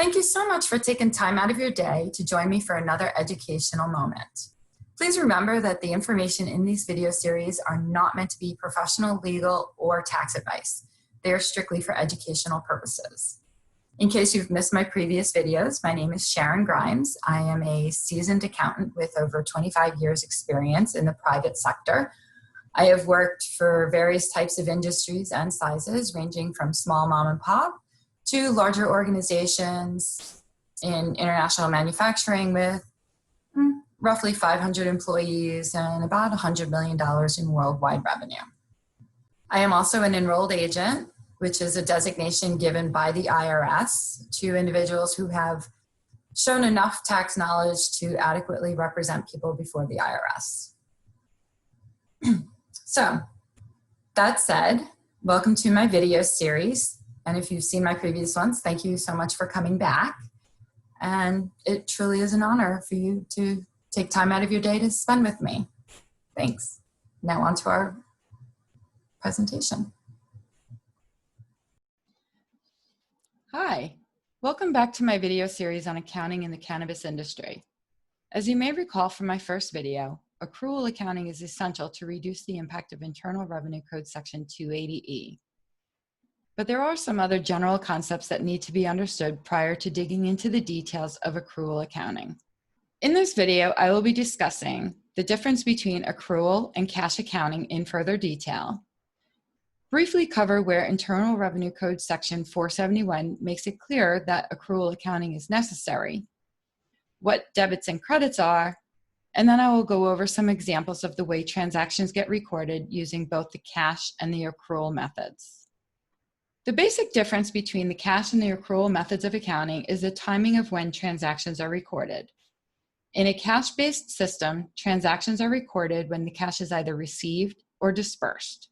Thank you so much for taking time out of your day to join me for another educational moment. Please remember that the information in these video series are not meant to be professional, legal, or tax advice. They are strictly for educational purposes. In case you've missed my previous videos, my name is Sharon Grimes. I am a seasoned accountant with over 25 years experience in the private sector. I have worked for various types of industries and sizes, ranging from small mom and pop to larger organizations in international manufacturing with roughly 500 employees and about $100 million in worldwide revenue. I am also an enrolled agent, which is a designation given by the IRS to individuals who have shown enough tax knowledge to adequately represent people before the IRS. So, that said, welcome to my video series. And if you've seen my previous ones, thank you so much for coming back. And it truly is an honor for you to take time out of your day to spend with me. Thanks. Now on to our presentation. Hi, welcome back to my video series on accounting in the cannabis industry. As you may recall from my first video, accrual accounting is essential to reduce the impact of Internal Revenue Code Section 280E. But there are some other general concepts that need to be understood prior to digging into the details of accrual accounting. In this video, I will be discussing the difference between accrual and cash accounting in further detail, briefly cover where Internal Revenue Code Section 471 makes it clear that accrual accounting is necessary, what debits and credits are, and then I will go over some examples of the way transactions get recorded using both the cash and the accrual methods. The basic difference between the cash and the accrual methods of accounting is the timing of when transactions are recorded. In a cash-based system, transactions are recorded when the cash is either received or dispersed.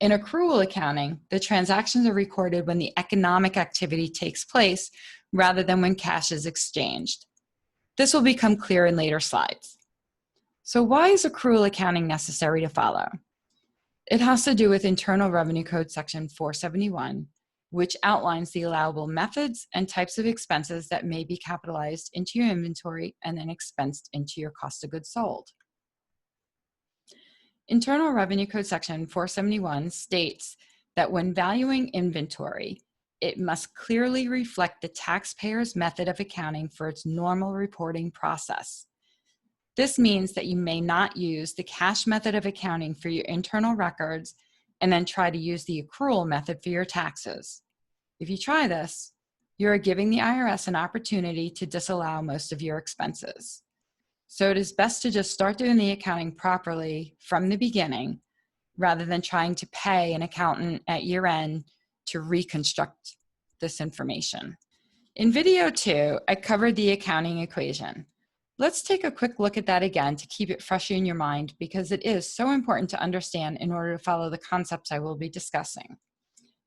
In accrual accounting, the transactions are recorded when the economic activity takes place rather than when cash is exchanged. This will become clear in later slides. So why is accrual accounting necessary to follow? It has to do with Internal Revenue Code Section 471, which outlines the allowable methods and types of expenses that may be capitalized into your inventory and then expensed into your cost of goods sold. Internal Revenue Code Section 471 states that when valuing inventory, it must clearly reflect the taxpayer's method of accounting for its normal reporting process. This means that you may not use the cash method of accounting for your internal records and then try to use the accrual method for your taxes. If you try this, you are giving the IRS an opportunity to disallow most of your expenses. So it is best to just start doing the accounting properly from the beginning rather than trying to pay an accountant at year end to reconstruct this information. In video 2, I covered the accounting equation. Let's take a quick look at that again to keep it fresh in your mind because it is so important to understand in order to follow the concepts I will be discussing.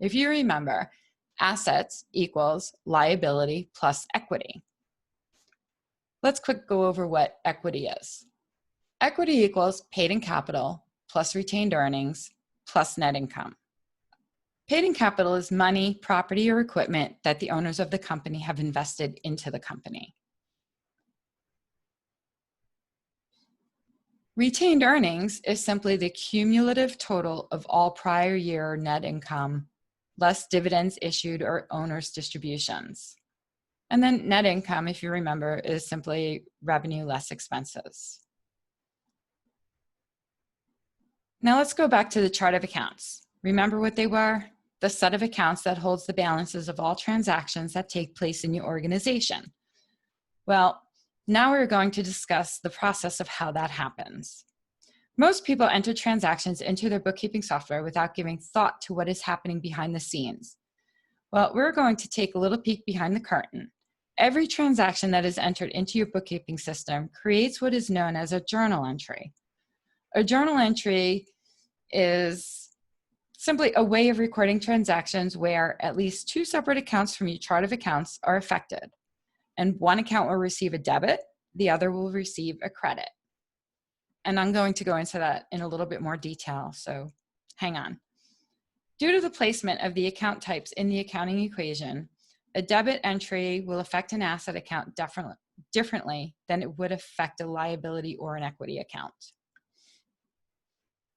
If you remember, assets equals liability plus equity. Let's quick go over what equity is. Equity equals paid-in capital plus retained earnings plus net income. Paid-in capital is money, property, or equipment that the owners of the company have invested into the company. Retained earnings is simply the cumulative total of all prior year net income, less dividends issued or owners' distributions. And then net income, if you remember, is simply revenue less expenses. Now let's go back to the chart of accounts. Remember what they were? The set of accounts that holds the balances of all transactions that take place in your organization. Well, now we're going to discuss the process of how that happens. Most people enter transactions into their bookkeeping software without giving thought to what is happening behind the scenes. Well, we're going to take a little peek behind the curtain. Every transaction that is entered into your bookkeeping system creates what is known as a journal entry. A journal entry is simply a way of recording transactions where at least 2 separate accounts from your chart of accounts are affected. And one account will receive a debit, the other will receive a credit. And I'm going to go into that in a little bit more detail, so hang on. Due to the placement of the account types in the accounting equation, a debit entry will affect an asset account differently than it would affect a liability or an equity account.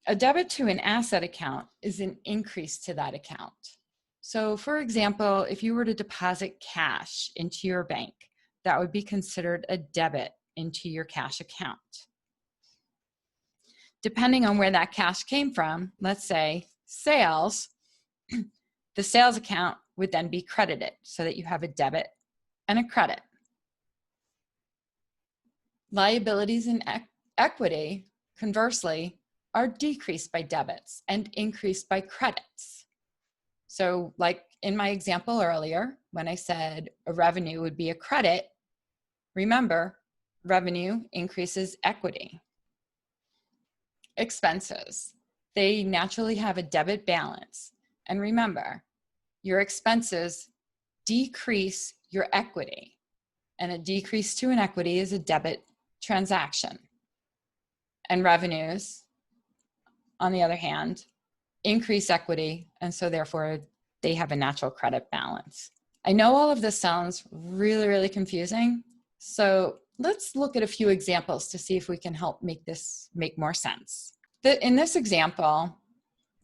A debit to an asset account is an increase to that account. So for example, if you were to deposit cash into your bank, that would be considered a debit into your cash account. Depending on where that cash came from, let's say sales, the sales account would then be credited so that you have a debit and a credit. Liabilities in equity, conversely, are decreased by debits and increased by credits. So like in my example earlier, when I said a revenue would be a credit, remember, revenue increases equity. Expenses, they naturally have a debit balance. And remember, your expenses decrease your equity. And a decrease to an equity is a debit transaction. And revenues, on the other hand, increase equity, and so therefore they have a natural credit balance. I know all of this sounds really, really confusing, so let's look at a few examples to see if we can help make this make more sense. In this example,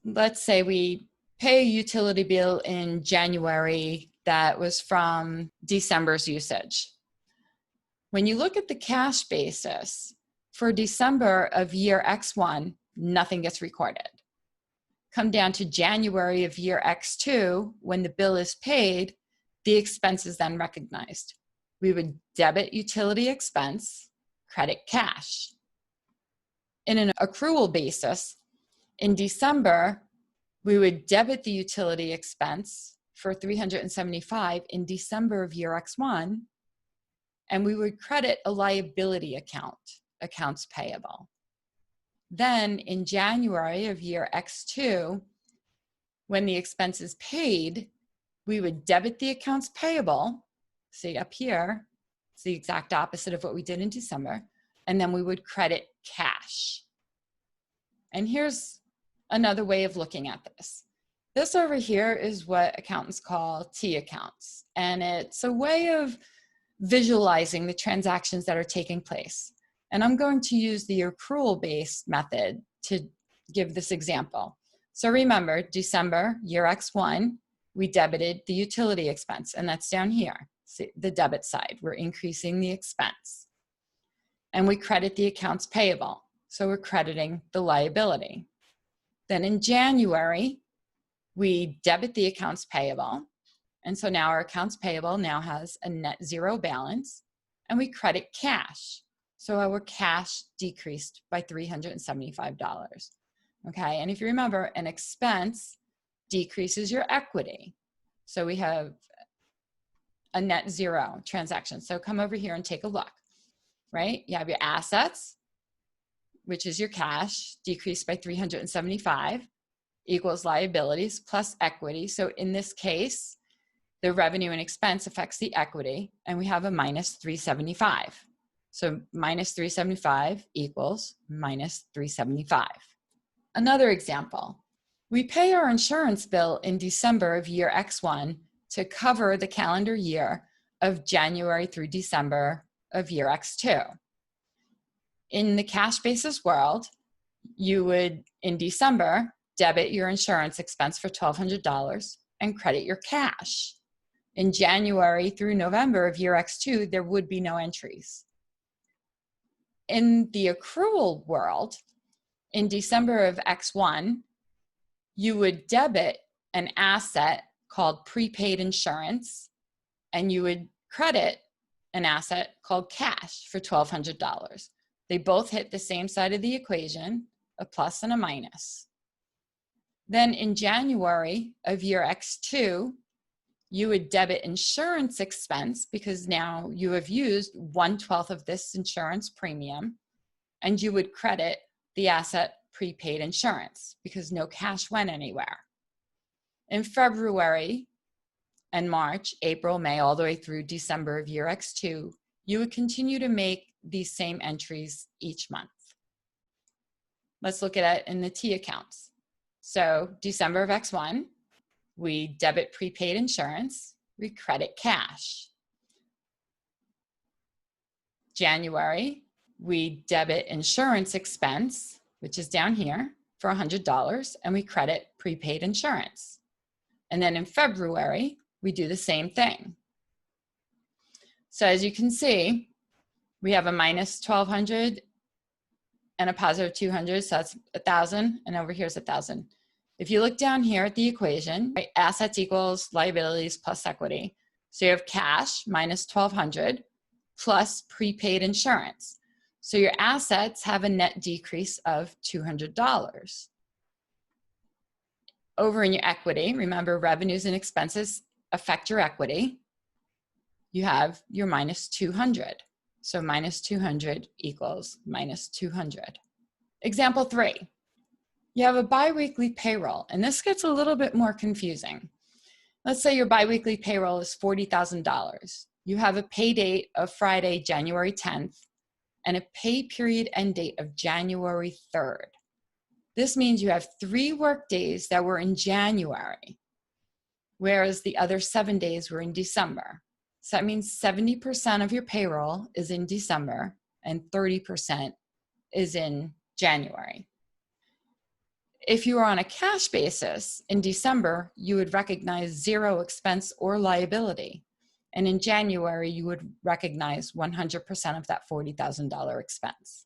let's say we pay a utility bill in January that was from December's usage. When you look at the cash basis, for December of year X1, nothing gets recorded. Come down to January of year X2, when the bill is paid, the expense is then recognized. We would debit utility expense, credit cash. In an accrual basis, in December, we would debit the utility expense for $375 in December of year X1, and we would credit a liability account, accounts payable. Then in January of year X2, when the expense is paid, we would debit the accounts payable. See up here, it's the exact opposite of what we did in December. And then we would credit cash. And here's another way of looking at this. This over here is what accountants call T accounts. And it's a way of visualizing the transactions that are taking place. And I'm going to use the accrual-based method to give this example. So remember, December, year X1, we debited the utility expense, and that's down here, see, the debit side. We're increasing the expense. And we credit the accounts payable, so we're crediting the liability. Then in January, we debit the accounts payable, and so now our accounts payable now has a net zero balance, and we credit cash. So our cash decreased by $375. Okay, and if you remember, an expense decreases your equity. So we have a net zero transaction. So come over here and take a look, right? You have your assets, which is your cash, decreased by 375, equals liabilities plus equity. So in this case, the revenue and expense affects the equity, and we have a minus 375. So minus 375 equals minus 375. Another example, we pay our insurance bill in December of year X1 to cover the calendar year of January through December of year X2. In the cash basis world, you would, in December, debit your insurance expense for $1,200 and credit your cash. In January through November of year X2, there would be no entries. In the accrual world, in December of X1, you would debit an asset called prepaid insurance, and you would credit an asset called cash for $1,200. They both hit the same side of the equation, a plus and a minus. Then in January of year X2, you would debit insurance expense because now you have used 1/12 of this insurance premium, and you would credit the asset prepaid insurance because no cash went anywhere. In February and March, April, May, all the way through December of year X2, you would continue to make these same entries each month. Let's look at it in the T accounts. So December of X1, we debit prepaid insurance we credit cash. January, we debit insurance expense, which is down here, for $100, and we credit prepaid insurance. And then in February, we do the same thing. So as you can see, we have a minus 1,200 and a positive 200, so that's 1,000, and over here's 1,000. If you look down here at the equation, right, assets equals liabilities plus equity. So you have cash minus 1,200 plus prepaid insurance. So your assets have a net decrease of $200. Over in your equity, remember revenues and expenses affect your equity. You have your minus 200. So minus 200 equals minus 200. Example 3. You have a biweekly payroll, and this gets a little bit more confusing. Let's say your biweekly payroll is $40,000. You have a pay date of Friday, January 10th, and a pay period end date of January 3rd. This means you have 3 work days that were in January, whereas the other 7 days were in December. So that means 70% of your payroll is in December and 30% is in January. If you are on a cash basis, in December, you would recognize 0 expense or liability. And in January, you would recognize 100% of that $40,000 expense.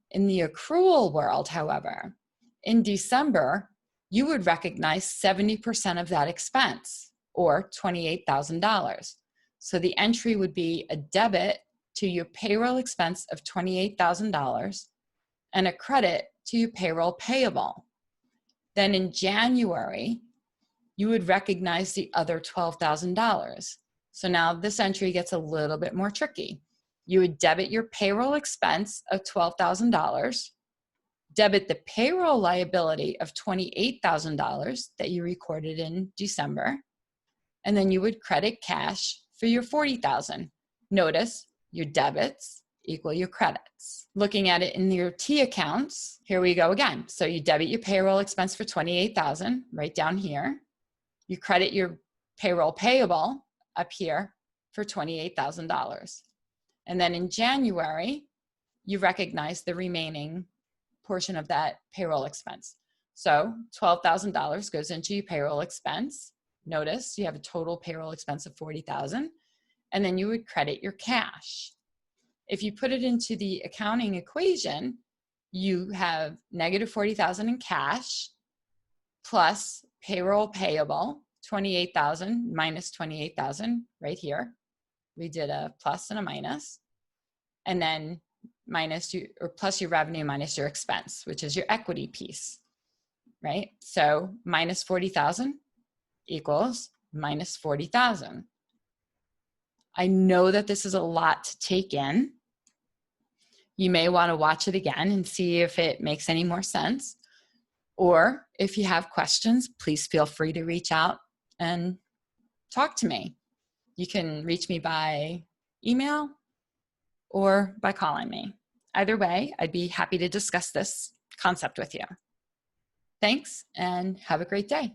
In the accrual world, however, in December, you would recognize 70% of that expense, or $28,000. So the entry would be a debit to your payroll expense of $28,000 and a credit to your payroll payable. Then in January, you would recognize the other $12,000. So now this entry gets a little bit more tricky. You would debit your payroll expense of $12,000, debit the payroll liability of $28,000 that you recorded in December, and then you would credit cash for your $40,000. Notice your debits equal your credits. Looking at it in your T accounts, here we go again. So you debit your payroll expense for $28,000 right down here. You credit your payroll payable up here for $28,000. And then in January, you recognize the remaining portion of that payroll expense. So $12,000 goes into your payroll expense. Notice you have a total payroll expense of $40,000, and then you would credit your cash. If you put it into the accounting equation, you have negative $40,000 in cash plus payroll payable, $28,000 minus $28,000 right here. We did a plus and a minus, and then minus you, or plus your revenue minus your expense, which is your equity piece, right? So minus 40,000 equals minus 40,000. I know that this is a lot to take in. You may want to watch it again and see if it makes any more sense. Or if you have questions, please feel free to reach out and talk to me. You can reach me by email or by calling me. Either way, I'd be happy to discuss this concept with you. Thanks, and have a great day.